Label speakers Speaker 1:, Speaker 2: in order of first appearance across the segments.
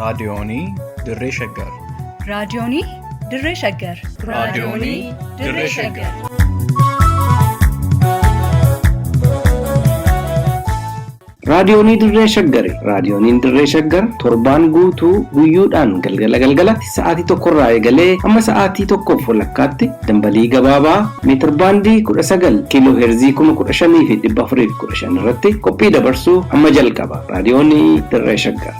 Speaker 1: raadiyoonii Dirree Shaggar.
Speaker 2: raadiyoonii Dirree Shaggar.
Speaker 1: raadiyoonii Dirree Shaggar.
Speaker 3: Raadiyoonii Dirree Shaggar. Raadiyooniin Dirree Shaggar torbaan guutuu guyyoodhaan galgalatti sa'aatii tokkorraa eegalee amma sa'aatii tokkoof walakkaatti dambalii gabaabaa meetir baandii 19 kiiloo heerzii 15,415 irratti qophii dabarsuu amma jalqaba. Raadiyoonii Dirree Shaggar.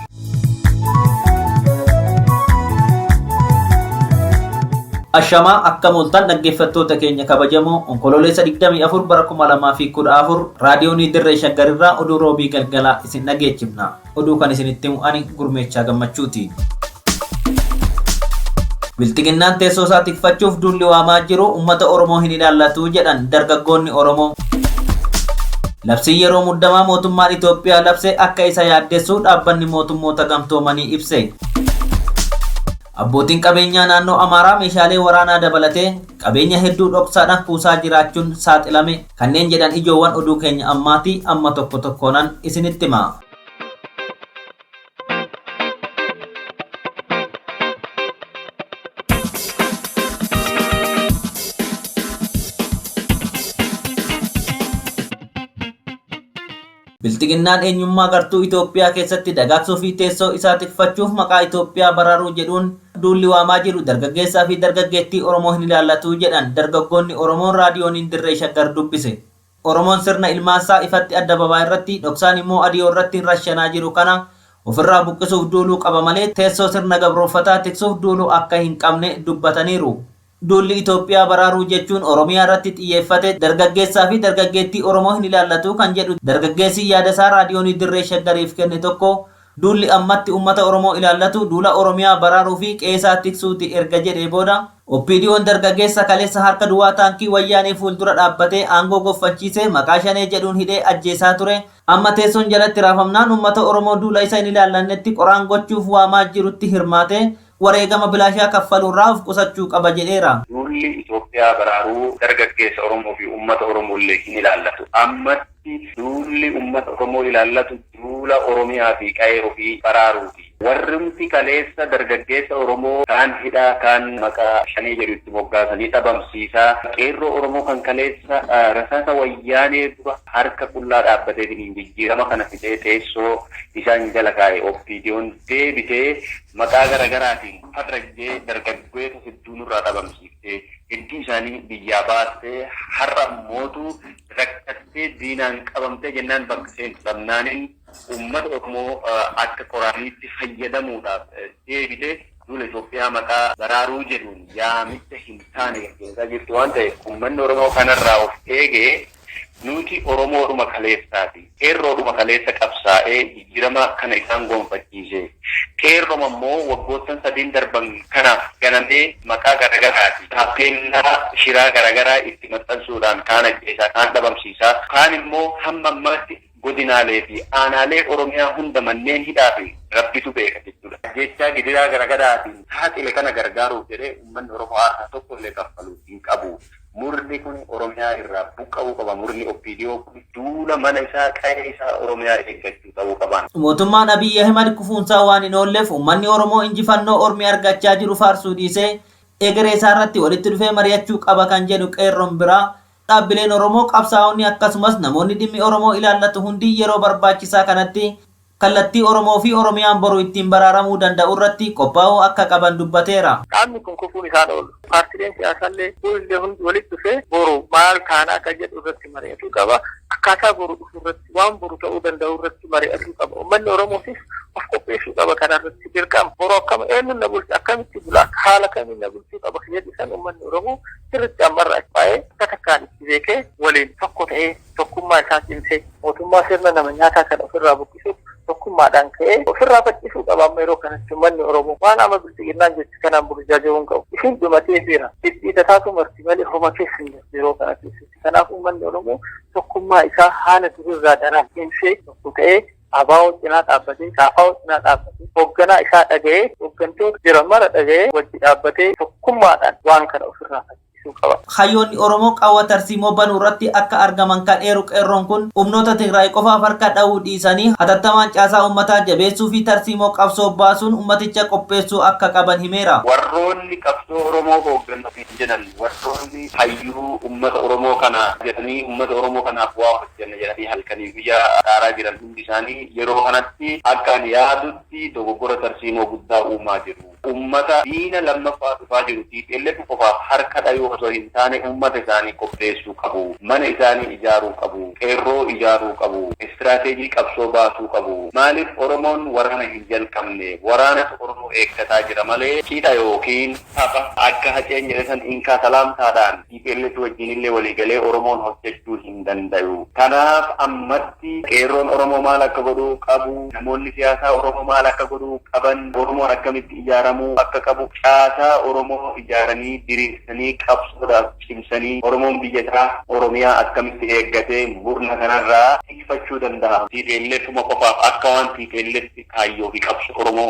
Speaker 4: Ashamaa akka mul'atan dhaggeeffattoota keenya kabajamoo onkololeessa 24 bara 2014 raadiyoonii Dirree Shaggar irraa oduu roobii galgalaa isin dhageechifna. Oduu kan isinitti himu Gurmeechaa Gammachuuti. Bilxiginnaan teessoo isaa tikfachuuf duulli waamaa jiru uummata Oromoo hin ilaallatu jedhan dargaggoonni Oromoo. Labsiin yeroo muddamaa mootummaan Itoophiyaa labse akka isa yaaddessu dhaabbanni mootummoota gamtoomanii ibse. Abbootiin qabeenyaa naannoo Amaaraa meeshaalee waraanaa dabalatee qabeenya hedduu dhoksaadhaan kuusaa jiraachuun saaxilame kanneen jedhan ijoowwan oduu keenya ammaati amma tokko tokkoon isinitti hima. Bilxiginnaan eenyummaa gartuu Itoophiyaa keessatti dagaagsuu fi teessoo isaa tikfachuuf maqaa Itoophiyaa baraaruu jedhuun duulli waamaa jiru dargaggeessaa fi dargaggeettii Oromoo hin ilaallatu jedhan dargaggoonni Oromoon raadiyooniin Dirree Shaggar dubbise. Oromoon sirna ilmaansaa ifatti adda babaa irratti dhoksaan immoo adiyoo irratti rashanaa jiru kana ofirraa buqqisuuf duuluu qaba malee teessoo sirna gabroonfataa tiksuuf duuluu akka hin qabne dubbataniiru. Duulli Itoophiyaa baraaruu jechuun Oromiyaa irratti xiyyeeffate dargaggeessaa fi dargaggeettii Oromoo hin ilaallatu kan jedhu dargaggeessi yaada isaa raadiyoonii Dirree Shaggariif kenne tokko duulli ammatti uummata Oromoo ilaallatu duula Oromiyaa baraaruu fi qeesaa tiksuuti erga jedhee booda oppiidiyoon dargaggeessa kaleessa harka duwwaa taankii wayyaanee fuuldura dhaabbatee aangoo goffachiise maqaa shanee jedhuun hidhee ajjeesaa ture amma teessoon jalatti raafamnaan uummata Oromoo duula isa hin ilaallannetti qoraan gochuuf waamaa jirutti hirmaate wareegama bilaashaa kaffaluurraa of qusachuu qaba jedheera.
Speaker 5: Duulli Itoophiyaa baraaruu dargaggeessa Oromoo fi uummata Oromoo illee hin ilaallatu. Ammatti duulli uummata Oromoo ilaallatu duula Oromiyaa fi qe'ee ofii baraaruuti. Warrumti kaleessa dargaggeessa Oromoo kaan hidhaa kaan maqaa shanee jedhutti moggaasanii dhabamsiisaa qeerroo Oromoo kan kaleessa rasaasa wayyaanee dura harka qullaa dhaabbatee jijjiirama kana fidee teessoo isaan jala kaa'e oppiidiyoon deebitee maqaa garaagaraatiin harrajjee dargaggoota hedduu nurraa dhabamsiiftee hedduu isaanii biyyaa baastee har'a mootuu rakkattee diinaan qabamtee jennaan bakka seentu dhabnaaniin uummata Oromoo akka qoraaniitti fayyadamuudhaaf deebitee duula Itoophiyaa maqaa baraaruu jedhuun yaamicha hin taane gaggeessaa jirtu waan ta'eef uummanni Oromoo kanarraa of eegee nuti Oromoodhuma kaleessaati. Qeerroodhuma kaleessa qabsaa'ee jijjiirama kana isaan gonfachiise. Qeerrooma immoo waggoottan 3 darban kanaaf ganamee maqaa garaagaraati. Taappellaa shiraa garaagaraa itti maxxansuudhaan kaan ajjeesaa kaan dhabamsiisaa kaan immoo hamma ammaatti godinaalee fi aanaalee Oromiyaa hunda manneen hidhaa fi rabbitu beeka jechuudha. Jechaa gidiraa garaagaraatiin saaxile kana gargaaruuf jedhee uummanni Oromoo harka tokko illee kaffaluu hin qabu. Murni kun Oromiyaa irraa buqqa'uu qaba. Murni oppiidiyoo kun duula mana isaa qe'ee isaa Oromiyaa eeggachuu ta'uu qaba.
Speaker 4: Mootummaan Abiyyi Ahimad kufuunsaa waan hin oolleef uummanni Oromoo injifannoo Oromiyaa argachaa jiru faarsuu dhiisee egeree isaa irratti walitti dhufee mari'achuu qaba kan jedhu qeerroon biraa dhaabbileen Oromoo qabsaa'onni akkasumas namoonni dhimmi Oromoo ilaallatu hundi yeroo barbaachisaa kanatti kallattii Oromoo fi Oromiyaan boru ittiin baraaramuu danda'u irratti qophaa'uu akka qaban dubbateera.
Speaker 6: Qaamni kun kufuun isaan oolu. Paartileen siyaasaallee fuullee hundi walitti dhufee boru maal kaanaa akka jedhu irratti mari'achuu qaba. Akkaataa boru dhufu irratti waan boru ta'uu danda'u irratti mari'achuu qaba. Uummanni Oromootis of qopheessuu qaba kanarratti dirqama. Boru akkam eenyuun na bulchu akkamitti bula haala kamiin na bulchuu qaba jedhu isaan uummanni Oromoo sirriitti ammarraa baay'ee akka takkaan itti beekee waliin tokko ta'ee tokkummaa isaa cimsee mootummaa sirna nama nyaataa kana ofirraa buqqisuuf tokkummaadhaan ka'ee ofirraa faccisuu qaba. Amma yeroo kanatti uummanni Oromoo waan amma bilxiginnaan jechi kanaan burjaaja'uu hin qabu. Isin dhumatee jira. Dhidhiita taatu marti malee homa keessa hin jirtu yeroo kana keessatti. Kanaaf uummanni Oromoo tokkummaa isaa haala durirraa daraan cimsee tokko ta'ee ABO cinaa dhaabbatee KFO cinaa dhaabbatee hoogganaa isaa dhaga'ee hooggantoota jiran mara dhaga'ee wajji dhaabbatee tokkummaadhaan waan kana ofirraa faccisa. jechuu qaba.
Speaker 4: Hayyoonni Oromoo qawwa tarsiimoo banuu irratti akka argaman kan eeru qeerroon kun humnoota Tigraay qofaaf harka dha'uu dhiisanii hatattamaan caasaa uummataa jabeessuu fi tarsiimoo qabsoo baasuun ummaticha qopheessuu akka qaban himeera.
Speaker 5: Warroonni qabsoo Oromoo hooggannootiin jedhan warroonni hayyuu uummata Oromoo kana jedhanii uummata Oromoo kanaaf waa hojjenna jedhanii halkanii guyyaa dhaaraa jiran hundi isaanii yeroo kanatti akka ani yaadutti dogoggora tarsiimoo guddaa uumaa jiru. Uummata diina lammaffaa dhufaa jiru TPLF qofaaf harka dhayuu osoo hin taane uummata isaanii qopheessuu qabu. Mana isaanii ijaaruu qabu. Qeerroo ijaaruu qabu. Istiraateejii qabsoo baasuu qabu. Maaliif Oromoon waraana hin jalqabne? Waraana Oromoo eeggataa jira malee cidha yookiin tapha akka haceen jedhan inkaa salaamtaadhaan TPLF wajjin illee waliigalee Oromoon hojjechuu hin danda'u. Kanaaf ammatti qeerroon Oromoo maal akka godhuu qabu? Namoonni siyaasaa Oromoo maal akka godhuu qaban? Oromoon akkamitti ijaaramuu akka qabu? Caasaa Oromoo ijaaranii diriirsanii qabsoodhaaf cimsanii Oromoon biyyasaa Oromiyaa akkamitti eeggatee murna kanarraa tikfachuu danda'a. TPLFuma qofaaf akka waan TPLF kaayyoo fi qabso Oromoo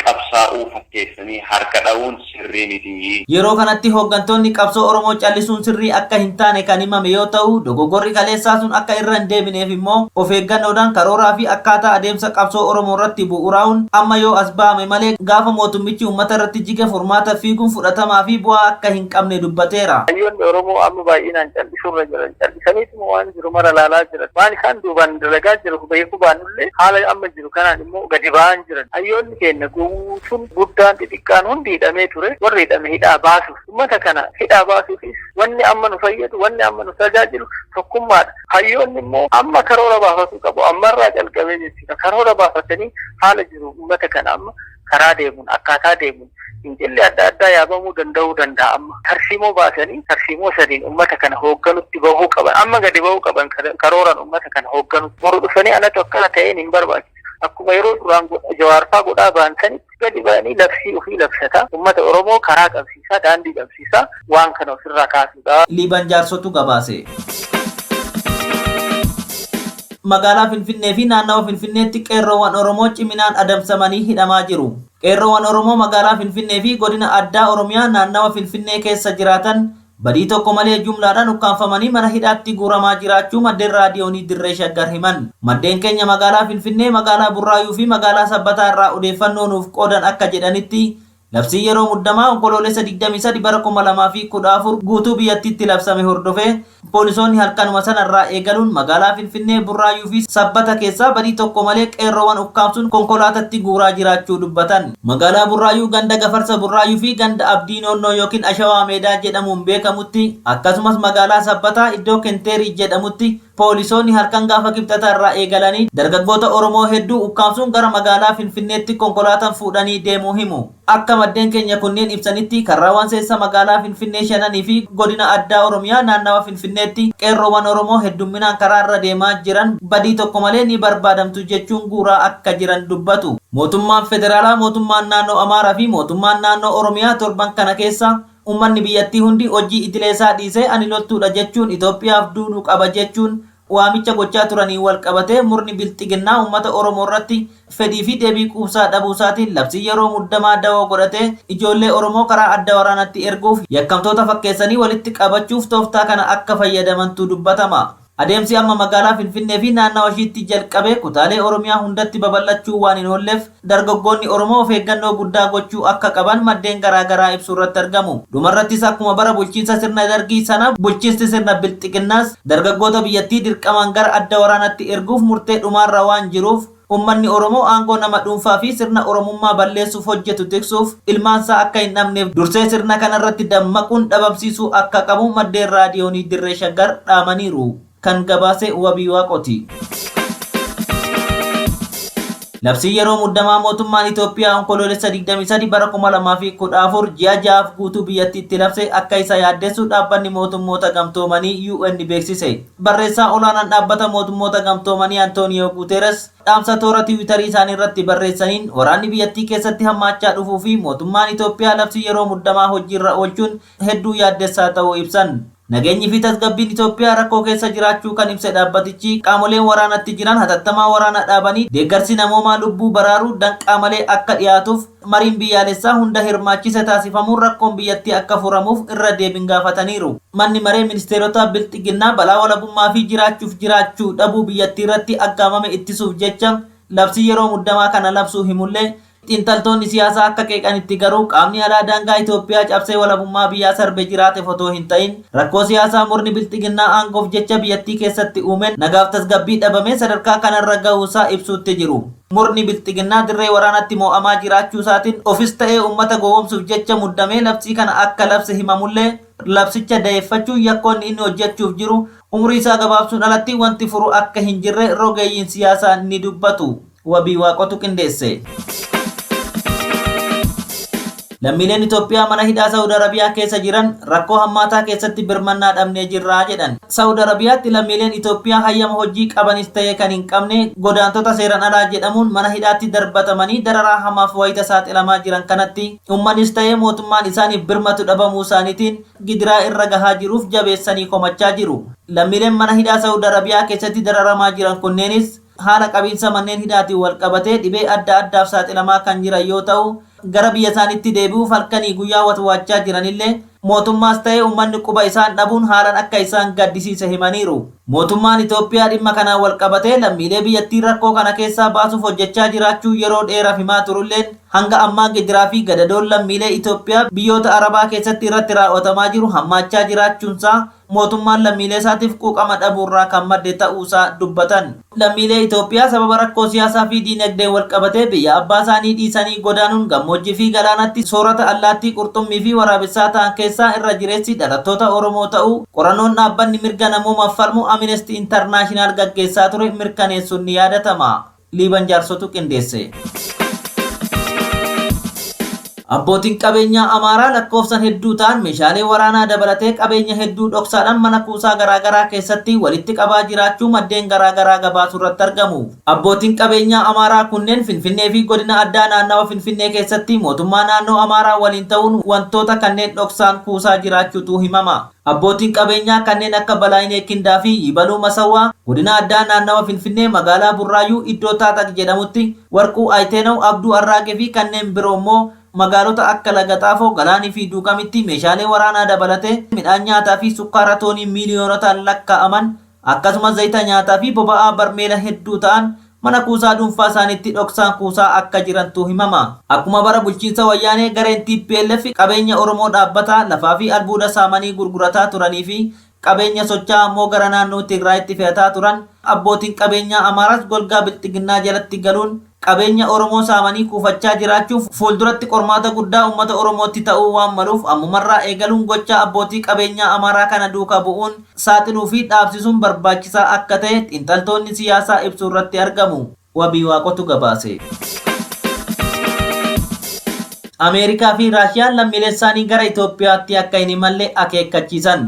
Speaker 5: qabsaa'uu fakkeessanii harka dha'uun sirrii miti.
Speaker 4: Yeroo kanatti hooggantoonni qabsoo Oromoo callisuun sirrii akka hin taane kan himame yoo ta'u, dogoggorri kaleessaa sun akka irra hin deebineef immoo of eeggannoodhaan karooraa fi akkaataa adeemsa qabsoo Oromoo irratti bu'uuraa'uun amma yoo as ba'ame malee gaafa mootummichi uummata irratti jige furmaata fiiguun fudhatamaa fi bu'aa akka hin qabne dubbateera.
Speaker 6: Hayyoonni Oromoo amma baay'inaan callisuurra jiran callisaniituma waan jiru mara laalaa jiran waan isaan duubaan dalagaa jiru beekuu baannullee haala amma jiru kanaan immoo gadi ba'an jiran hayyoonni keenya guutuun guddaan xixiqqaan hundi hidhamee ture warri hidhame hidhaa baasuuf uummata kana hidhaa baasuufis wanni amma nu fayyadu wanni amma nu tajaajilu tokkummaadha. Hayyoonni immoo amma karoora baafatu qabu ammarraa calqabee jechuudha. Karoora baafatanii haala jiru uummata kana amma karaa deemuun akkaataa deemuun fincilli adda addaa yaabamuu danda'uu danda'a. Amma tarsiimoo baasanii tarsiimoo sadiin uummata kana hoogganutti bahuu qaban amma gadi bahuu qaban karooraan uummata kana hoogganutti boru dhufanii anatu akkana ta'een hin barbaachisu. Akkuma yeroo duraan jawaarfaa godhaa baansanitti gadi ba'anii labsii ofii labsataa uummata Oromoo karaa qabsiisaa daandii qabsiisaa waan kana ofirraa kaasuudha.
Speaker 4: Liiban jaarsotu gabaase. Magaalaa Finfinnee fi naannawa Finfinneetti qeerroowwan Oromoo ciminaan adamsamanii hidhamaa jiru. Qeerroowwan Oromoo magaalaa Finfinnee fi godina addaa Oromiyaa naannawa Finfinnee keessa jiraatan badii tokko malee jumlaadhaan ukkaanfamanii mana hidhaatti guuramaa jiraachuu maddeen raadiyoonii Dirree Shaggar himan. Maddeen keenya magaalaa Finfinnee, magaalaa Burraayuu fi magaalaa Sabbataa irraa odeeffannoo nuuf qoodan akka jedhanitti labsii yeroo muddamaa onkoloolessa 23 bara 2014 guutuu biyyattiitti labsame hordofee poolisoonni halkanuma sanarraa eegaluun magaalaa Finfinnee, Burraayuu fi Sabbata keessaa badii tokko malee qeerroowwan ukkaamsuun konkolaatatti guuraa jiraachuu dubbatan. Magaalaa Burraayuu ganda Gafarsa Burraayuu fi ganda Abdii Noonnoo yookiin Ashawaa Meedaa jedhamuun beekamutti akkasumas magaalaa Sabbataa iddoo Kenteerii jedhamutti poolisoonni halkan gaafa kibxata irraa eegalanii dargaggoota Oromoo hedduu ukkaamsuun gara magaalaa Finfinneetti konkolaataan fuudhanii deemuu himu. Akka maddeen keenya kunneen ibsanitti karraawwan seessa magaalaa Finfinnee shananii fi godina addaa Oromiyaa naannawa Finfinneetti qeerroowwan Oromoo heddumminaan karaa irra deemaa jiran badii tokko malee ni barbaadamtu jechuun guuraa akka jiran dubbatu. Mootummaan federaalaa, mootummaan naannoo Amaaraa fi mootummaan naannoo Oromiyaa torban kana keessa ummanni biyyattii hundi hojii idileesaa dhiisee ani loltuudha jechuun Itoophiyaaf duuluu qaba jechuun waamicha gochaa turanii wal qabatee murni bilxiginnaa uummata Oromoo irratti fedhii fi deebii quubsaa dhabuusaatiin labsii yeroo muddamaa dawoo godhatee ijoollee Oromoo karaa adda waraanatti erguuf yakkamtoota fakkeessanii walitti qabachuuf tooftaa kana akka fayyadamantu dubbatama. Adeemsi amma magaalaa Finfinnee fi naannawa ishiitti jalqabee kutaalee Oromiyaa hundatti babal'achuu waan hin oolleef dargaggoonni Oromoo of eeggannoo guddaa gochuu akka qaban maddeen garaagaraa ibsuu irratti argamu. Dhumarrattis akkuma bara bulchiinsa sirna dargii sana bulchiinsi sirna bilxiginnaas dargaggoota biyyattii dirqamaan gara adda waraanatti erguuf murtee dhumaarra waan jiruuf ummanni Oromoo aangoo nama dhuunfaa fi sirna Oromummaa balleessuuf hojjetu tiksuuf ilmaansaa akka hin dhabneef dursee sirna kanarratti dammaquun dhabamsiisuu akka qabu maddeen raadiyoonii Dirree Shaggar dhaamaniiru. Kan gabaase wabii waaqoti. Labsii yeroo muddamaa mootummaan Itoophiyaa onkoloolessa 23 bara 2014 ji'a 6 guutuu biyyattiitti labse akka isa yaaddessu dhaabbanni mootummoota gamtoomanii UN beeksise. Barreessaa olaanaan dhaabbata mootummoota gamtoomanii Antooniyoo Guuteres dhaamsa toora Tiwiitarii isaanii irratti barreessaniin waraanni biyyattii keessatti hammaachaa dhufuu fi mootummaan Itoophiyaa labsii yeroo muddamaa hojiirra oolchuun hedduu yaaddessaa ta'uu ibsan. Nageenyi fi tasgabbiin Itoophiyaa rakkoo keessa jiraachuu kan ibse dhaabbatichi qaamoleen waraanatti jiran hatattamaa waraana dhaabanii deeggarsi namoomaa lubbuu baraaruu danqaa malee akka dhiyaatuuf mariin biyyaalessaa hunda hirmaachise taasifamuun rakkoon biyyattii akka furamuuf irra deebiin gaafataniiru. Manni maree ministeerota bilxiginnaa balaa walabummaa fi jiraachuu dhabuu biyyattii irratti aggaamame ittisuuf jecha labsii yeroo muddamaa kana labsuu himullee xiinxaltoonni siyaasaa akka qeeqanitti garuu qaamni alaa daangaa Itoophiyaa cabsee walabummaa biyyaa sarbe jiraate fotoo hin ta'in rakkoo siyaasaa murni bilxiginnaa aangoof jecha biyyattii keessatti uumeen nagaaf tasgabbii dhabamee sadarkaa kanarra gahuusaa ibsuutti jiru. Murni bilxiginnaa dirree waraanatti mo'amaa jiraachuu isaatiin ofis ta'ee uummata gowwoomsuuf jecha muddamee labsii kana akka labse himamullee labsicha da'eeffachuun yakkoonni inni hojjechuuf jiru umrii isaa gabaabsuun alatti wanti furu akka hin jirre rogeeyyiin siyaasaa ni dubbatu. Wabii waaqotu qindeesse. Lammiileen Itoophiyaa mana hidhaa Saawud Arabiyaa keessa jiran rakkoo hammaataa keessatti birmannaa dhabnee jirraa jedhan. Saawud Arabiyaatti lammiileen Itoophiyaa hayyama hojii qabanis ta'ee kan hin qabne godaantota seeran alaa jedhamuun mana hidhaatti darbatamanii dararaa hamaaf wayita saaxilamaa jiran kanatti uummannis ta'ee mootummaan isaaniif birmatu dhabamuu isaaniitiin gidiraa irra gahaa jiruuf jabeessanii komachaa jiru. Lammiileen mana hidhaa Saawud Arabiyaa keessatti dararamaa jiran kunneenis haala qabiinsa manneen hidhaatiin wal qabatee dhibee adda addaaf saaxilamaa kan jiran yoo ta'u gara biyya isaaniitti deebi'uuf halkanii guyyaa watwaachaa jiranillee mootummaas ta'ee uummanni quba isaan dhabuun haalan akka isaan gaddisiise himaniiru. Mootummaan Itoophiyaa dhimma kanaan wal qabatee lammiilee biyyattii rakkoo kana keessaa baasuuf hojjechaa jiraachuu yeroo dheeraaf himaa turulleen hanga ammaa gidiraa fi gadadoon lammiilee Itoophiyaa biyyoota Arabaa keessatti irratti raawwatamaa jiru hammaachaa jiraachuunsaa mootummaan lammiilee isaatiif quuqama dhabuurraa kan madde ta'uusaa dubbatan. Lammiilee Itoophiyaa sababa rakkoo siyaasaa fi diinagdeen wal qabatee biyya abbaa isaanii dhiisanii godaanuun gammoojjii fi galaanatti soorata allaattii qurxummii fi waraabessaa ta'an keessaa irra jireessi dhalattoota Oromoo ta'uu qorannoon dhaabbanni mirga namoomaaf falmu Amnesty International gaggeessaa ture mirkaneessuun ni yaadatama. Liiban Jaarsotu qindeesse. Abbootiin qabeenyaa Amaaraa lakkoofsan hedduu ta'an meeshaalee waraanaa dabalatee qabeenya hedduu dhoksaadhaan mana kuusaa garaagaraa keessatti walitti qabaa jiraachuu maddeen garaagaraa gabaasuu irratti argamu. Abbootiin qabeenyaa Amaaraa kunneen Finfinnee fi godina addaa naannawa Finfinnee keessatti mootummaa naannoo Amaaraa waliin ta'uun wantoota kanneen dhoksaan kuusaa jiraachuutu himama. Abbootiin qabeenyaa kanneen akka Balaayinee Kindaa fi Yibaluu Masawwaa godina addaa naannawa Finfinnee magaalaa Burraayyuu iddoo Taataq jedhamutti Warquu Ayiteenaw Abduu Arraaqee fi kanneen biroo immoo magaalota akka Lagaxaafoo Galaanii fi Duukamitti meeshaalee waraanaa dabalatee midhaan nyaataa fi sukkaara toonii miiliyoonotaan lakkaa'aman akkasumas zayita nyaataa fi boba'aa barmeela hedduu ta'an mana kuusaa dhuunfaa isaaniitti dhoksaan kuusaa akka jirantu himama. Akkuma bara bulchiinsa wayyaanee gareen TPLF qabeenya Oromoo dhaabbataa lafaa fi albuuda saamanii gurgurataa turanii fi qabeenya socho'aa ammoo gara naannoo Tigraayitti fe'ataa turan abbootiin qabeenyaa Amaaraas golgaa bilxiginnaa jalatti galuun qabeenya Oromoo saamanii kuufachaa jiraachuuf fuulduratti qormaata guddaa uummata Oromootti ta'uu waan maluuf ammumarraa eegaluun gocha abbootii qabeenyaa Amaaraa kana duukaa bu'uun saaxiluu fi dhaabsisuun barbaachisaa akka ta'e xiinxaltoonni siyaasaa ibsuu irratti argamu. Wabii waaqotu gabaase. Ameerikaa fi Raashiyaan lammiilee isaanii gara Itoophiyaatti akka hin imalle akeekkachiisan.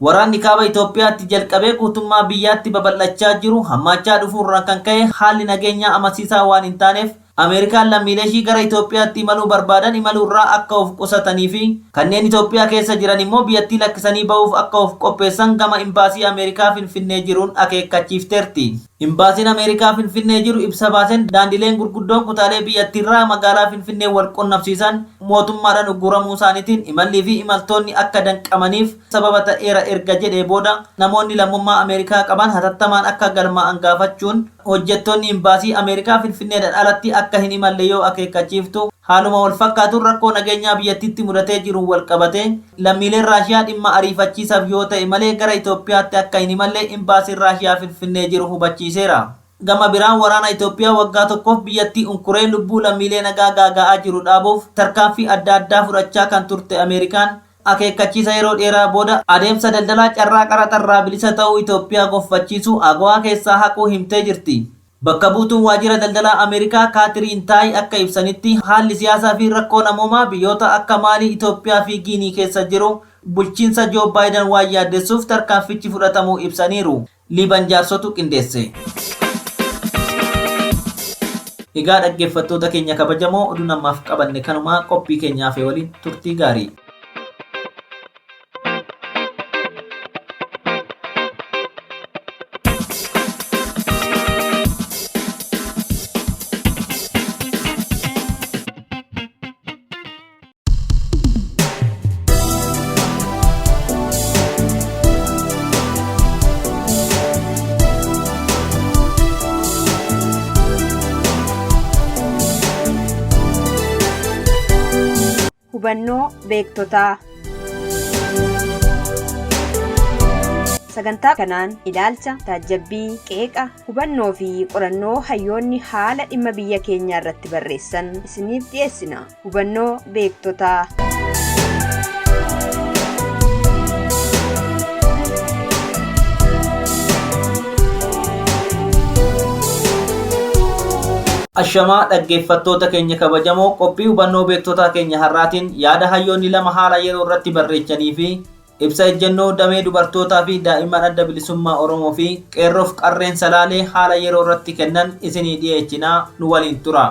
Speaker 4: Waraanni kaaba Itoophiyaatti jalqabee guutummaa biyyaatti babal'achaa jiru hammaachaa dhufuurraan kan ka'e haalli nageenyaa amansiisaa waan hin taaneef Ameerikaan lammiilee ishii gara Itoophiyaatti imaluu barbaadan imaluurraa akka of qusatanii fi kanneen Itoophiyaa keessa jiran immoo biyyattii lakkisanii ba'uuf akka of qopheessan gama imbaasii Ameerikaa Finfinnee jiruun akeekkachiifteerti. Imbaasiin Ameerikaa Finfinnee jiru ibsa baaseen daandileen gurguddoon kutaalee biyyattiirraa magaalaa Finfinnee wal qunnamsiisan mootummaadhaan ugguramuu isaaniitiin imallii fi imaltoonni akka danqamaniif sababa ta'eera erga jedhee booda namoonni lammummaa Ameerikaa qaban hatattamaan akka galmaa'an gaafachuun hojjettoonni imbaasii Ameerikaa Finfinneedhaan alatti akka hin imalle yoo akeekkachiiftu haaluma wal fakkaatuun rakkoo nageenyaa biyyattiitti mudatee jiruun wal qabate lammiileen Raashiyaa dhimma ariifachiisaaf yoo ta'e malee gara Itoophiyaatti akka hin imalle imbaasiin Raashiyaa Finfinnee jiru hubachiiseera. Gama biraan waraana Itoophiyaa waggaa tokkoof biyyattii unkuree lubbuu lammiilee nagaa gaaga'aa jiru dhaabuuf tarkaanfii adda addaa fudhachaa kan turte Ameerikaan akeekkachiisa yeroo dheeraa booda adeemsa daldalaa carraa qaraxarraa bilisa ta'uu Itoophiyaa gonfachiisuu agawaa keessaa haquu himtee jirti. Bakka buutuun waajjira daldalaa Ameerikaa Kaatiriin Taayi akka ibsanitti haalli siyaasaa fi rakkoo namoomaa biyyoota akka Maalii, Itoophiyaa fi Giinii keessa jiru bulchiinsa Joo Baayiden waan yaaddessuuf tarkaanfichi fudhatamuu ibsaniiru. Liiban Jaarsotu qindeesse. Egaa dhaggeeffattoota keenya kabajamoo oduu namaaf qabanne kanumaa qophii keenyaaf waliin turtii gaarii.
Speaker 7: hubannoo beektotaa. Sagantaa kanaan ilaalcha, taajjabbii, qeeqa, hubannoo fi qorannoo hayyoonni haala dhimma biyya keenyaa irratti barreessan isiniif dhiyeessina. Hubannoo beektotaa.
Speaker 4: Ashamaa dhaggeeffattoota keenya kabajamoo, qophii hubannoo beektotaa keenya har'aatiin yaada hayyoonni lama haala yeroo irratti barreechanii fi ibsa ejjennoo damee dubartootaa fi daa'imman adda bilisummaa Oromoo fi qeerroof qarreen salaalee haala yeroo irratti kennan isinii dhiyeessinaa, nu waliin tura.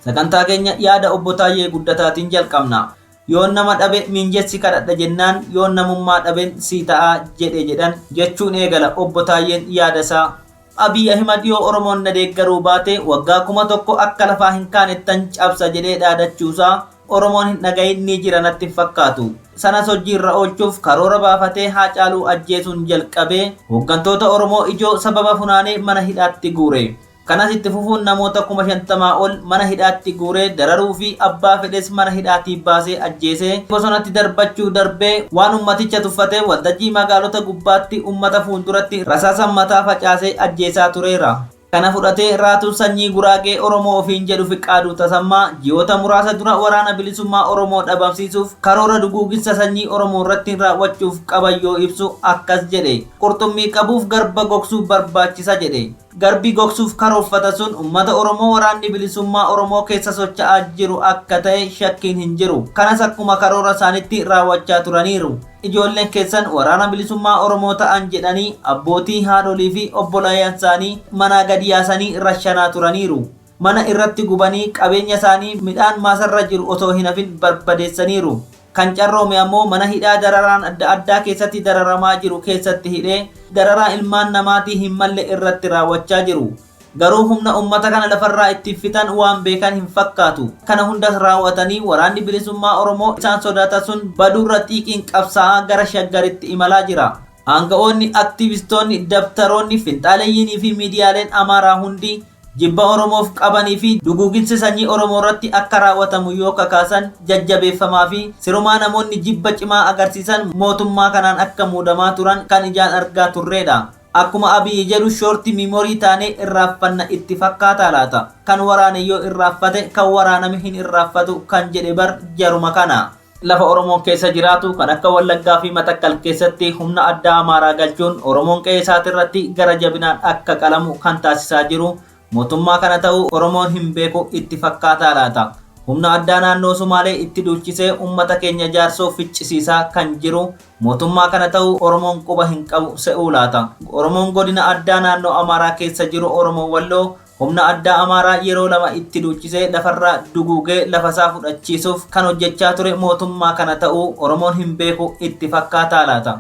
Speaker 4: Sagantaa keenya yaada obbo Taayyee Guddataatiin jalqabna. Yoon nama dhabe minjessi kadhadha jennaan, yoon namummaa dhaben sii ta'a jedhe jedhan jechuun eegala obbo Taayyeen yaada isaa. Abiy Ahimad yoo Oromoon na deeggaruu baate waggaa 1000 akka lafaa hin kaanettan cabsa jedhee dhaadachuusaa Oromoon hin dhagahin ni jira natti fakkaatu. Sanas hojiirra oolchuuf karoora baafatee Haacaaluu ajjeesuun jalqabee hooggantoota Oromoo ijoo sababa funaanee mana hidhaatti guure. Kanas itti fufuun namoota 50,000 ol mana hidhaatti guuree dararuu fi abbaa fedhes mana hidhaatii baasee ajjeesee bosonatti darbachuu darbee waan ummaticha tuffatee waltajjii magaalota gubbaatti ummata fuulduratti rasaasan mataa facaasee ajjeesaa tureera. Kana fudhatee raatuun sanyii Guraagee Oromoo ofiin jedhu Fiqaaduu Tasammaa ji'oota muraasa dura waraana bilisummaa Oromoo dhabamsiisuuf karoora duguuginsa sanyii Oromoo irratti raawwachuuf qabayyoo ibsu akkas jedhe. Qurxummii qabuuf garba gogsuu barbaachisa jedhe. Garbi gogsuuf karoorfata sun ummata Oromoo waraanni bilisummaa Oromoo keessa socho'aa jiru akka ta'e shakkiin hin jiru. Kanas akkuma karoora isaanitti raawwachaa turaniiru. Ijoolleen keessan waraana bilisummaa Oromoo ta'an jedhanii abbootii, haadholii fi obboleeyyan isaanii manaa gadi yaasanii rashanaa turaniiru. Mana irratti gubanii qabeenya isaanii midhaan maasarra jiru otoo hin hafin barbadeessaniiru. Kan carroome ammoo mana hidhaa dararaan adda addaa keessatti dararamaa jiru keessatti hidhee dararaa ilmaan namaatii hin malle irratti raawwachaa jiru. Garuu humna ummata kana lafarraa itti fitan waan beekan hin fakkaatu. Kana hundas raawwatanii waraanni bilisummaa Oromoo isaan sodaata sun baduurra xiiqiin qabsaa'aa gara shaggaritti imalaa jira. Aanga'oonni, aktiivistoonni, dabtaroonni, finxaaleeyyiinii fi miidiyaaleen Amaaraa hundi jibba Oromoof qabanii fi duguuginsi sanyii Oromoo irratti akka raawwatamu yoo kakaasan jajjabeeffamaa fi sirumaa namoonni jibba cimaa agarsiisan mootummaa kanaan akka muudamaa turan kan ijaan argaa turreedha. Akkuma Abiy jedhu shoortii miimoorii taanee irraaffanna itti fakkaataa laata. Kan waraane yoo irraaffate kan waraaname hin irraaffatu kan jedhe bar jaruma kana. Lafa Oromoon keessa jiraatu kan akka Wallaggaa fi Matakkal keessatti humna addaa Amaaraa galchuun Oromoon qe'ee isaatirratti gara jabinaan akka qalamu kan taasisaa jiru. Mootummaa kana ta'uu Oromoon hin beeku itti fakkaataa laata. Humna addaa naannoo Sumaalee itti duulchisee ummata keenya jaarsoo ficcisiisaa kan jiru mootummaa kana ta'uu Oromoon quba hin qabu se'uu laata. Oromoon godina addaa naannoo Amaaraa keessa jiru Oromoo Walloo humna addaa Amaaraa yeroo lama itti duulchisee lafarraa duguugee lafasaa fudhachiisuuf kan hojjechaa ture mootummaa kana ta'uu Oromoon hin beeku itti fakkaataa laata.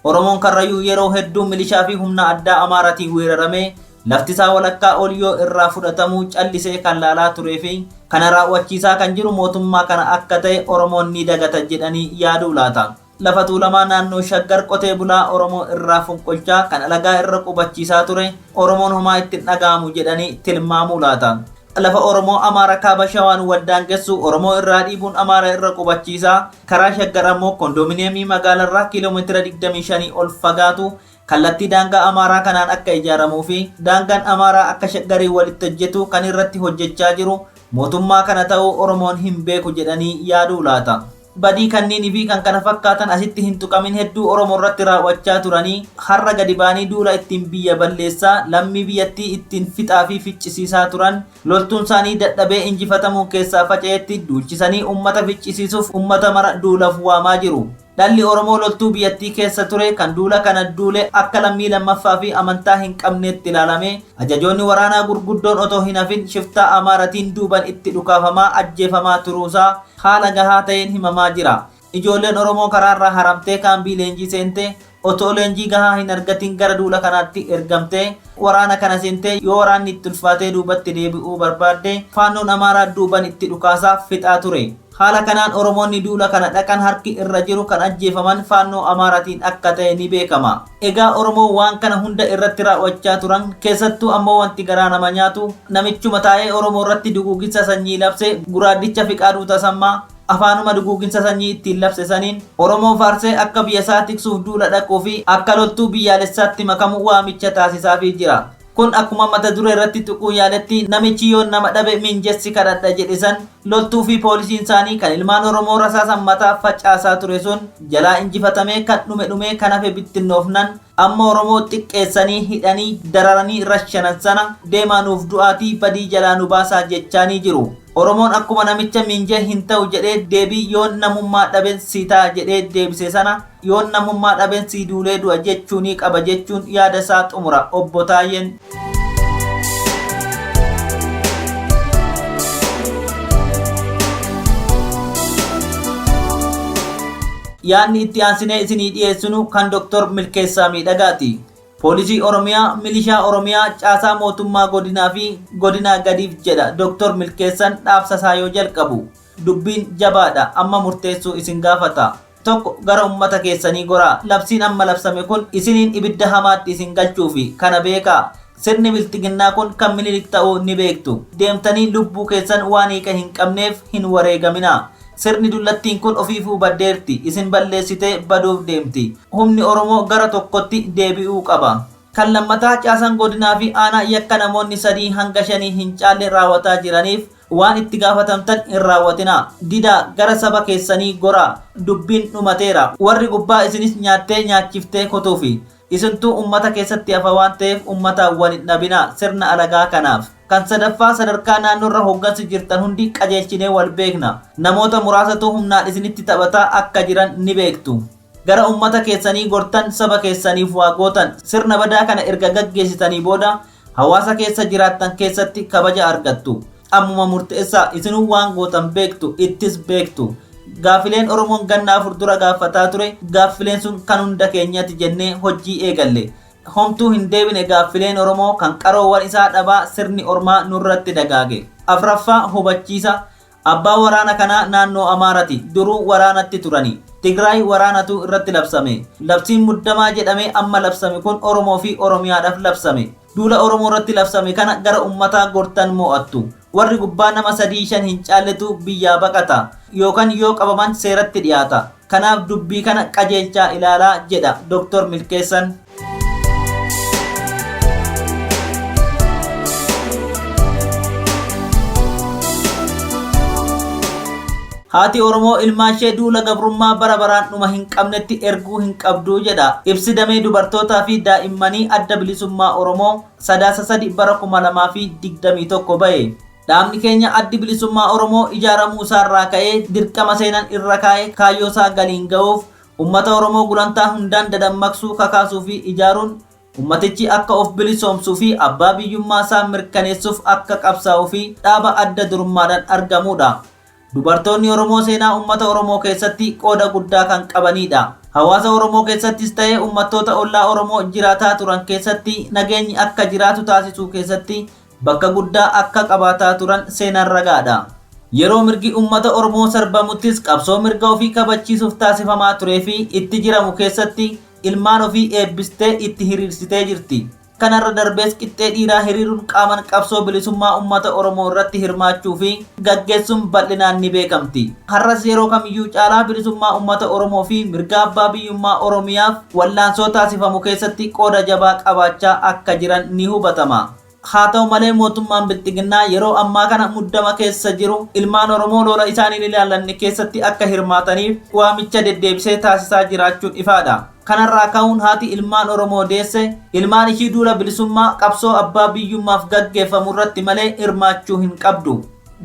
Speaker 4: Oromoon Karrayyuu yeroo hedduu milishaa fi humna addaa Amaaraatiin weeraramee laftisaa walakkaa ol yoo irraa fudhatamuu callisee kan laalaa turee fi kana raawwachiisaa kan jiru mootummaa kana akka ta'e Oromoon ni dagata jedhanii yaaduu laata. Lafa tuulamaa naannoo Shaggar qotee bulaa Oromoo irraa fonqolchaa kan alagaa irra qubachiisaa ture Oromoon homaa itti dhaga'amu jedhanii tilmaamuu laata. Lafa Oromoo Amaara kaaba Shawaan waldaangessu Oromoo irraa dhiibuun Amaara irra qubachiisaa karaa Shaggar ammoo kondominiyeemii magaalarraa kiiloomeetira 25 ol fagaatu kallattii daangaa Amaaraa kanaan akka ijaaramuu fi daangaan Amaaraa akka Shaggarii walitti hojjetu kan irratti hojjechaa jiru mootummaa kana ta'uu Oromoon hin beeku jedhanii yaaduu laata. Badii kanneenii fi kan kana fakkaatan asitti hin tuqamin hedduu Oromoo irratti raawwachaa turanii har'a gadi baanii duula ittiin biyya balleessaa lammii biyyattii ittiin fixaa fi ficcisiisaa turan loltuun isaanii dadhabee injifatamuu keessaa faca'etti duulchisanii ummata ficcisiisuuf ummata mara duulaaf waamaa jiru. Dhalli Oromoo loltuu biyyattii keessa ture kan duula kana duule akka lammii lammaffaa fi amantaa hin qabneetti ilaalame ajajoonni waraanaa gurguddoon otoo hin hafin shiftaa Amaaratiin duuban itti dhukaafamaa ajjeefamaa turuusaa haala gahaa ta'een himamaa jira. Ijoolleen Oromoo karaarraa haramtee kaambii leenjii seentee otoo leenjii gahaa hin argatin gara duula kanaatti ergamtee waraana kana seentee yoo waraanni itti ulfaatee duubatti deebi'uu barbaadde faannoon Amaaraa duuban itti dhukaasaa fixaa ture. Haala kanaan Oromoonni duula kana dhaqan harki irra jiru kan ajjeefaman faannoo Amaaraatiin akka ta'e ni beekama. Egaa Oromoo waan kana hunda irratti raawwachaa turan keessattuu ammoo wanti garaa nama nyaatu namichuma taa'ee Oromoo irratti duguuginsa sanyii labse Guraaddicha Fiqaaduu Tasammaa afaanuma duguuginsa sanyii ittiin labse saniin Oromoo faarsee akka biyya isaa tiksuuf duula dhaquu fi akka loltuu biyyaalessaatti makamu waamicha taasisaafii jira. Kun akkuma mata duree irratti tuquu yaaletti namichi yoo nama dhabe minjessi kadhadha jedhisan loltuu fi poolisiin isaanii kan ilmaan Oromoo rasaasan mataa facaasaa ture sun jalaa injifatamee kan dhume kan hafe bittinnoofnan amma Oromoo xiqqeessanii hidhanii dararanii rashanan sana deemaa nuuf du'aatii badii jalaa nu baasaa jechaanii jiru. Oromoon akkuma namicha minjee hin ta'u jedhee deebii yoon namummaa dhaben sii ta'a jedhee deebise sana yoon namummaa dhaben sii duulee du'a jechuunii qaba jechuun yaada isaa xumura obbo Taayyeen. Yaadni itti aansinee isinii dhiyeessinu kan Dr. Milkeessaa Miidhagaati. Poolisii Oromiyaa, Milishaa Oromiyaa, Caasaa Mootummaa Godinaa fi Godinaa Gadiif jedha Dr. Milkeessaan dhaabsasaa yoo jalqabu. Dubbiin jabaadha amma murteessuu isin gaafata. Tokko gara ummata keessanii goraa. Labsiin amma labsame kun isiniin ibidda hamaatti isin galchuufi kana beekaa. Sirni biltiginnaa kun kan Minilik ta'uu ni beektu. Deemtanii lubbuu keessan waan hiika hin qabneef hin wareegaminaa. Sirni dullattiin kun ofiifuu baddeerti isin balleessitee baduuf deemti. Humni Oromoo gara tokkotti deebi'uu qaba. Kan lammataa Caasaan Godinaa fi Aanaa yakka namoonni 3 hanga 5 hin caalle raawwataa jiraniif waan itti gaafatamtan hin raawwatinaa. Didaa gara saba keessanii goraa. Dubbiin dhumateera. Warri gubbaa isinis nyaattee nyaachiftee kutuufi. Isintuu ummata keessatti hafa waan ta'eef ummataan wal hin dhabinaa sirna alagaa kanaaf. Kan sadaffaa sadarkaa naannoorra hooggansi jirtan hundi qajeelchinee wal beekna. Namoota muraasatu humnaan isinitti taphataa akka jiran ni beektu. Gara ummata keessanii gortan saba keessaniif waa gootan. Sirna badaa kana erga gaggeessitanii booda hawaasa keessa jiraattan keessatti kabaja argattu. Ammuma murteessaa isinuu waan gootan beektu ittis beektu. Gaaffileen Oromoon ganna 4 dura gaafataa ture gaaffileen sun kan hunda keenyatti jennee hojii eegalle. Homtuu hin deebine gaaffileen Oromoo kan qaroowwan isaa dhabaa sirni ormaa nurratti dagaage. Afraffaa hubachiisa. Abbaa waraana kanaa naannoo Amaaraati. Duruu waraanatti turani. Tigraay waraanatu irratti labsame. Labsiin muddamaa jedhame amma labsame kun Oromoo fi Oromiyaadhaaf labsame. Duula Oromoo irratti labsame kana gara ummataa gortan mo'attu. Warri gubbaa nama 3-5 hin caalletu biyyaa baqata. Yookaan yoo qabaman seeratti dhiyaata. Kanaaf dubbii kana qajeelchaa ilaalaa jedha Dr. Milkeessan. Haati Oromoo ilmaan ishee duula gabrummaa bara baraan dhuma hin qabnetti erguu hin qabdu jedha. Ibsi damee dubartootaa fi daa'immanii adda bilisummaa Oromoo sadaasa 3 bara 2021 bahe. Dhaabni keenya addi bilisummaa Oromoo ijaaramuu isaarraa ka'ee dirqama seenan irra kaa'ee kaayyoo isaa galiin ga'uuf uummata Oromoo gulantaa hundaan dadammaqsuu kakaasuu fi ijaaruun ummatichi akka of bilisoomsuu fi abbaa biyyummaa isaa mirkaneessuuf akka qabsaa'uu fi dhaaba adda durummaadhaan argamudha. Dubartoonni Oromoo seenaa uummata Oromoo keessatti qooda guddaa kan qabanidha. Hawaasa Oromoo keessattis ta'ee uummattoota ollaa Oromoo jiraataa turan keessatti nageenyi akka jiraatu taasisuu keessatti bakka guddaa akka qabaataa turan seenaan ragaadha. Yeroo mirgi uummata Oromoo sarbamuttis qabsoo mirga ofii kabachiisuuf taasifamaa turee fi itti jiramu keessatti ilmaan ofii eebbistee itti hiriirsitee jirti. Kanarra darbees qixxee dhiiraa hiriiruun qaaman qabsoo bilisummaa uummata Oromoo irratti hirmaachuu fi gaggeessuun bal'inaan ni beekamti. Har'as yeroo kamiyyuu caalaa bilisummaa uummata Oromoo fi mirga abbaa biyyummaa Oromiyaaf wallaansoo taasifamu keessatti qooda jabaa qabaachaa akka jiran ni hubatama. Haa ta'u malee mootummaan bilxiginnaa yeroo ammaa kana muddama keessa jiru ilmaan Oromoo lola isaanii ilaalanne keessatti akka hirmaataniif waamicha deddeebisee taasisaa jiraachuun ifaadha. Kanarraa ka'uun haati ilmaan Oromoo deesse ilmaan ishii duula bilisummaa qabsoo abbaa biyyummaaf gaggeeffamu irratti malee hirmaachuu hin qabdu.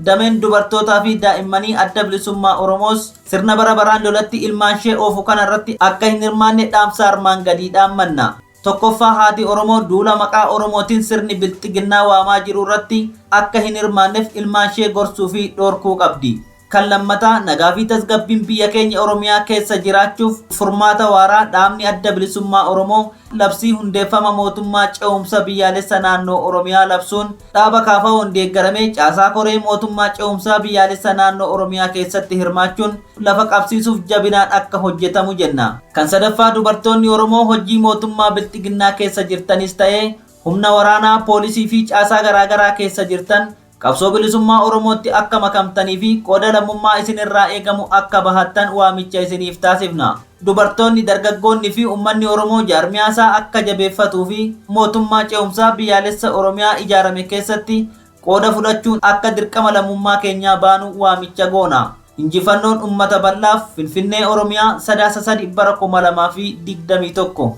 Speaker 4: Dameen dubartootaa fi daa'immanii adda bilisummaa Oromoos sirna bara baraan lolatti ilmaan ishee oofu kanarratti akka hin hirmaanne dhaamsa armaan gadii dhaammanna. Tokkoffaa haati Oromoo duula maqaa Oromootiin sirni bilxiginnaa waamaa jiru irratti akka hin hirmaanneef ilmaan ishee gorsuu fi dhorkuu qabdi. Kan lammataa nagaa fi tasgabbiin biyya keenya Oromiyaa keessa jiraachuuf furmaata waaraa dhaabni adda bilisummaa Oromoo labsii hundeeffama mootummaa ce'umsa biyyaalessa naannoo Oromiyaa labsuun dhaaba KFO'n deeggaramee caasaa koree mootummaa ce'umsaa biyyaalessa naannoo Oromiyaa keessatti hirmaachuun lafa qabsiisuuf jabinaan akka hojjetamu jenna. Kan sadaffaa dubartoonni Oromoo hojii mootummaa bilxiginnaa keessa jirtanis ta'ee humna waraanaa, poolisii fi caasaa garaagaraa keessa jirtan qabsoo bilisummaa Oromootti akka makamtanii fi qooda lammummaa isinirraa eegamu akka bahattan waamicha isiniif taasifna. Dubartoonni, dargaggoonni fi uummanni Oromoo jaarmiyaasaa akka jabeeffatuu fi mootummaa ce'umsaa biyyaalessa Oromiyaa ijaarame keessatti qooda fudhachuun akka dirqama lammummaa keenyaa baanu waamicha goona. Injifannoon uummata bal'aaf. Finfinnee Oromiyaa 3/3/2021.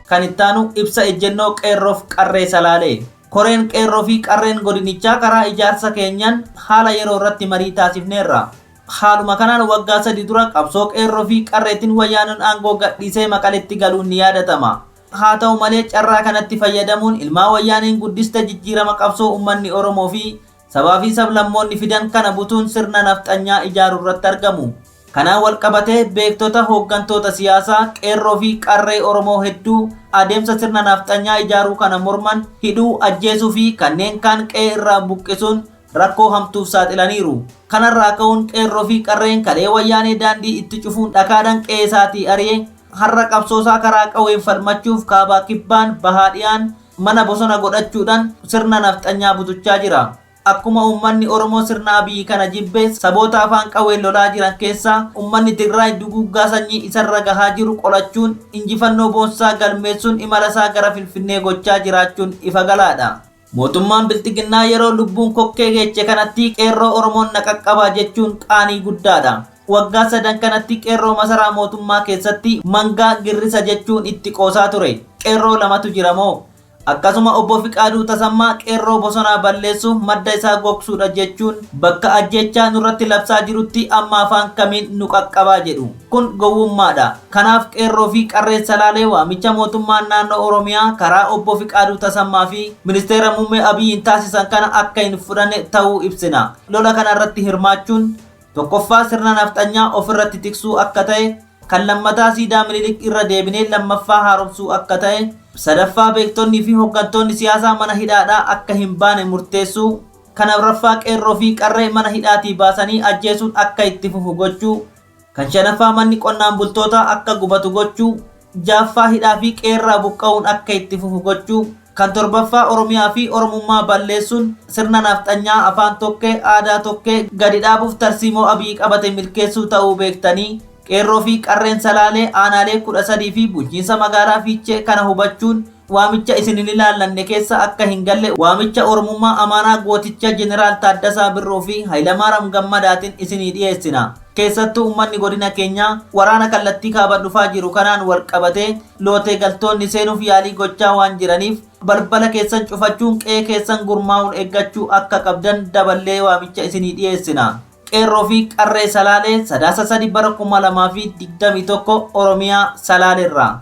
Speaker 4: Kan ittaanu ibsa ejjennoo qeerroof qarree Salaalee. Koreen qeerroo fi qarreen godinichaa karaa ijaarsa keenyaan haala yeroo irratti marii taasifneerra. Haaluma kanaan waggaa 3 dura qabsoo qeerroo fi qarreetiin wayyaaneen aangoo gadhiisee Maqaleetti galuun ni yaadatama. Haa ta'u malee carraa kanatti fayyadamuun ilmaan wayyaaneen guddista jijjiirama qabsoo uummanni Oromoo fi sabaa fi sablammoonni fidan kana butuun sirna nafxanyaa ijaaruu irratti argamu. Kanaan wal qabatee beektota hooggantoota siyaasaa qeerroo fi qarree Oromoo hedduu adeemsa sirna nafxanyaa ijaaruu kana morman hidhuu, ajjeesuu fi kanneen kaan qe'ee irraa buqqisuun rakkoo hamtuuf saaxilaniiru. Kanarraa ka'uun qeerroo fi qarreen kalee wayyaanee daandii itti cufuun dhakaadhaan qe'ee isaatii ari'ee har'a qabsoosaa karaa qawween falmachuuf kaabaa kibbaan bahaa dhiyaan mana bosona godhachuudhaan sirna nafxanyaa butuchaa jira. Akkuma uummanni Oromoo sirna Abiyyi kana jibbee saboota afaan qawween lolaa jiran keessaa uummanni Tigraay duguggaa sanyii isarra gahaa jiru qolachuun injifannoo boonsaa galmeessuun imala isaa gara Finfinnee gochaa jiraachuun ifa galaadha. Mootummaan bilxiginnaa yeroo lubbuun kokkee geeche kanatti qeerroo Oromoon na qaqqabaa jechuun qaanii guddaadha. Waggaa 3 kanatti qeerroo masaraa mootummaa keessatti mangaa girrisa jechuun itti qoosaa ture. Qeerroo lamatu jira moo? Akkasuma obbo Fiqaaduu Tasammaa qeerroo bosonaa balleessuuf madda isaa gogsuudha jechuun bakka ajjechaa nurratti labsaa jirutti amma afaan kamiin nu qaqqabaa jedhu. Kun gowwummaadha. Kanaaf qeerroo fi qarreen Salaalee waamicha mootummaan naannoo Oromiyaa karaa obbo Fiqaaduu Tasammaa fi ministeera muummee Abiyyiin taasisan kana akka hin fudhanne ta'uu ibsina. Lola kanarratti hirmaachuun tokkoffaa sirna nafxanyaa ofirratti tiksuu akka ta'e, kan lammataa siidaa Minilik irra deebinee lammaffaa haaromsuu akka ta'e, sadaffaa beektonni fi hooggantoonni siyaasaa mana hidhaadhaa akka hin baane murteessuu, kan afuraffaa qeerroo fi qarree mana hidhaatii baasanii ajjeesuun akka itti fufu gochuu, kan shanaffaa manni qonnaan bultootaa akka gubatu gochuu, jahaffaa hidhaa fi qeerraa buqqa'uun akka itti fufu gochuu, kan torbaffaa Oromiyaa fi Oromummaa balleessuun sirna nafxanyaa afaan tokkee aadaa tokkee gadi dhaabuuf tarsiimoo Abiyyi qabate milkeessuu ta'uu beektanii qeerroo fi qarreen Salaalee aanaalee 13 fi bulchiinsa magaalaa Fiichee kana hubachuun waamicha isin hin ilaallanne keessa akka hin galle waamicha Oromummaa amaanaa gooticha Jeneraal Taaddasaa Birruu fi Hayilamaariyaam Gammadaatiin isinii dhiyeessina. Keessattuu uummanni godina keenyaa waraana kallattii kaaba dhufaa jiru kanaan wal qabatee lootee galtoonni seenuuf yaalii gochaa waan jiraniif balbala keessan cufachuun qe'ee keessan gurmaa'uun eeggachuu akka qabdan daballee waamicha isinii dhiyeessina. Qeerroo fi qarree Salaalee 3/3/2021 Oromiyaa Salaaleerraa.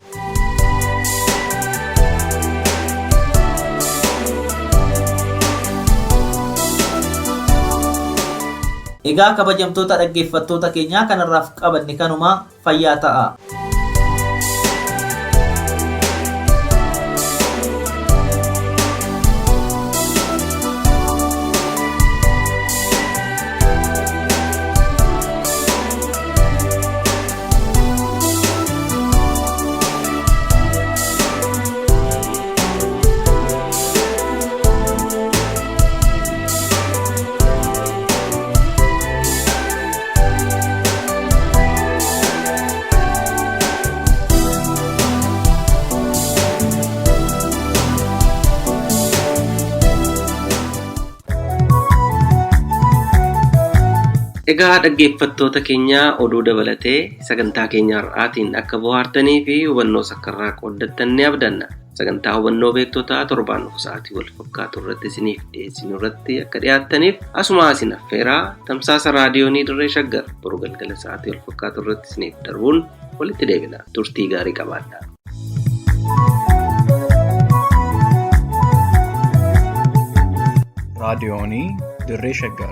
Speaker 4: Egaa kabajamtoota dhaggeeffattoota keenyaa kanarraaf qabanne kanuma fayyaa ta'a.
Speaker 3: Egaa dhaggeeffattoota keenya oduu dabalatee sagantaa keenya har'aatiin akka bohaartanii fi hubannoo sakkarraa qooddattan ni abdanna. Sagantaa hubannoo beektotaa torbaan dhufu sa'aatii wal fakkaatu irratti isiniif dhiyeessinu irratti akka dhiyaattaniif asuma isin affeeraa tamsaasa raadiyoonii Dirree Shaggar boru galgala sa'aatii wal fakkaatu irratti isiniif darbuun walitti deebina. Turtii gaarii qabaadhaa.
Speaker 1: raadiyoonii Dirree Shaggar.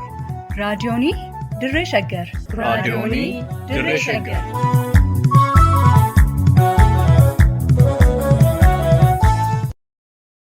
Speaker 2: raadiyoonii Dirree Shaggar.
Speaker 1: raadiyoonii Dirree Shaggar.